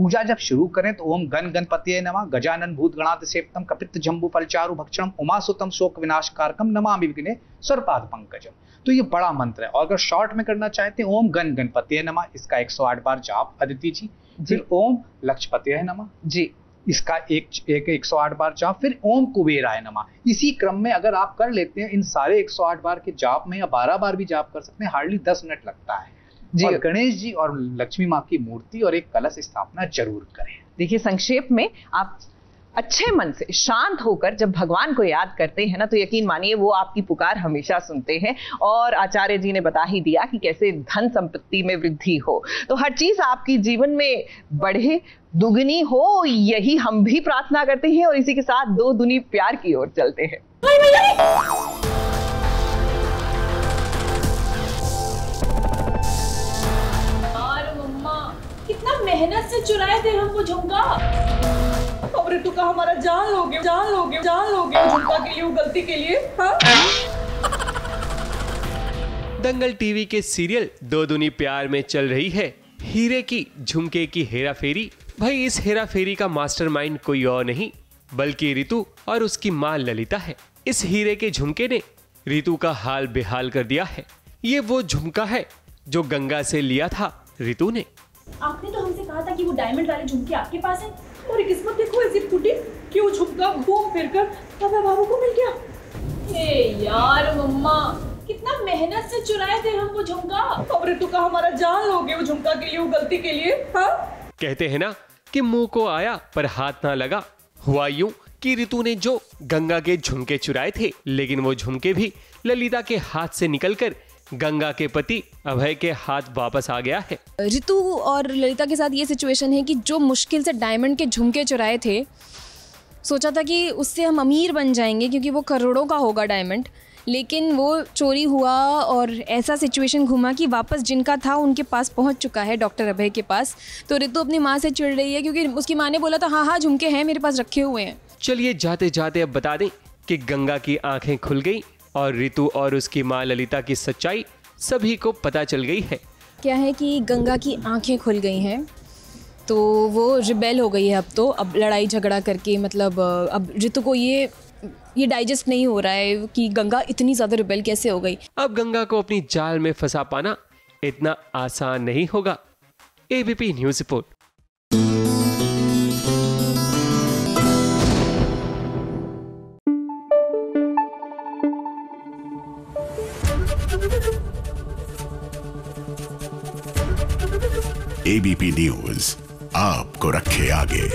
पूजा जब शुरू करें तो ओम गण गणपतये नमः, गजानन भूत गणात सेवितम, कपित्त जम्बू फलचारु भक्षणम, उमासुतम शोक विनाशकारकम, नमामि विघ्नेश्वर पाद पंकजम। तो ये बड़ा मंत्र है। और अगर शॉर्ट में करना चाहते हैं ओम गण गणपतये नमः, इसका 108 बार जाप अदिति जी। फिर ओम लक्ष्मीपतये नमः जी, इसका 108 बार जाप। फिर ओम कुबेराय नमः। इसी क्रम में अगर आप कर लेते हैं इन सारे 108 बार के जाप में, या 12 बार भी जाप कर सकते हैं, हार्डली 10 मिनट लगता है जी। और गणेश जी और लक्ष्मी माँ की मूर्ति और एक कलश स्थापना जरूर करें। देखिए, संक्षेप में आप अच्छे मन से शांत होकर जब भगवान को याद करते हैं ना, तो यकीन मानिए वो आपकी पुकार हमेशा सुनते हैं। और आचार्य जी ने बता ही दिया कि कैसे धन संपत्ति में वृद्धि हो, तो हर चीज आपकी जीवन में बढ़े, दुगनी हो, यही हम भी प्रार्थना करते हैं। और इसी के साथ 2 दुनी प्यार की ओर चलते हैं। कितना मेहनत से चुराए थे हम वो झुमका। और ऋतु का हमारा जान लोगे झुमका के लिए, वो गलती के लिए। हाँ? दंगल टीवी के सीरियल 2 दुनी प्यार में चल रही है हीरे की झुमके की हेरा फेरी। भाई, इस हेरा फेरी का मास्टरमाइंड कोई और नहीं बल्कि ऋतु और उसकी मां ललिता है। इस हीरे के झुमके ने ऋतु का हाल बेहाल कर दिया है। ये वो झुमका है जो गंगा से लिया था ऋतु ने। आपने तो हमसे कहा था कि वो डायमंड वाले झुमके आपके पास हैं, और किस्मत देखो ऐसी फूटी कि वो झुमका घूम फिर कर बाबा बाबू को मिल गया। हे यार मम्मा, कितना मेहनत से चुराए थे हम वो झुमका। और ऋतु का हमारा जान लोगे वो झुमका के लिए, वो गलती के लिए। हाँ? कहते हैं ना कि मुंह को आया पर हाथ ना लगा। हुआ यूं कि ऋतु ने जो गंगा के झुमके चुराए थे, लेकिन वो झुमके भी ललिता के हाथ से निकलकर गंगा के पति अभय के हाथ वापस आ गया है। ऋतु और ललिता के साथ ये सिचुएशन है कि जो मुश्किल से डायमंड के झुमके चुराए थे, सोचा था कि उससे हम अमीर बन जाएंगे क्योंकि वो करोड़ों का होगा डायमंड, लेकिन वो चोरी हुआ और ऐसा सिचुएशन घुमा कि वापस जिनका था उनके पास पहुंच चुका है, डॉक्टर अभय के पास। तो ऋतु अपनी माँ से चिढ़ रही है क्योंकि उसकी माँ ने बोला था हाँ झुमके हैं मेरे पास, रखे हुए हैं। चलिए जाते जाते अब बता दें कि गंगा की आंखें खुल गई और ऋतु और उसकी माँ ललिता की सच्चाई सभी को पता चल गई है। क्या है कि गंगा की आंखें खुल गई हैं, तो वो रिबेल हो गई है। अब लड़ाई झगड़ा करके, मतलब अब ऋतु को ये डाइजेस्ट नहीं हो रहा है कि गंगा इतनी ज़्यादा रिबेल कैसे हो गई। अब गंगा को अपनी जाल में फंसा पाना इतना आसान नहीं होगा। ABP news report. ABP news आपको रखे आगे।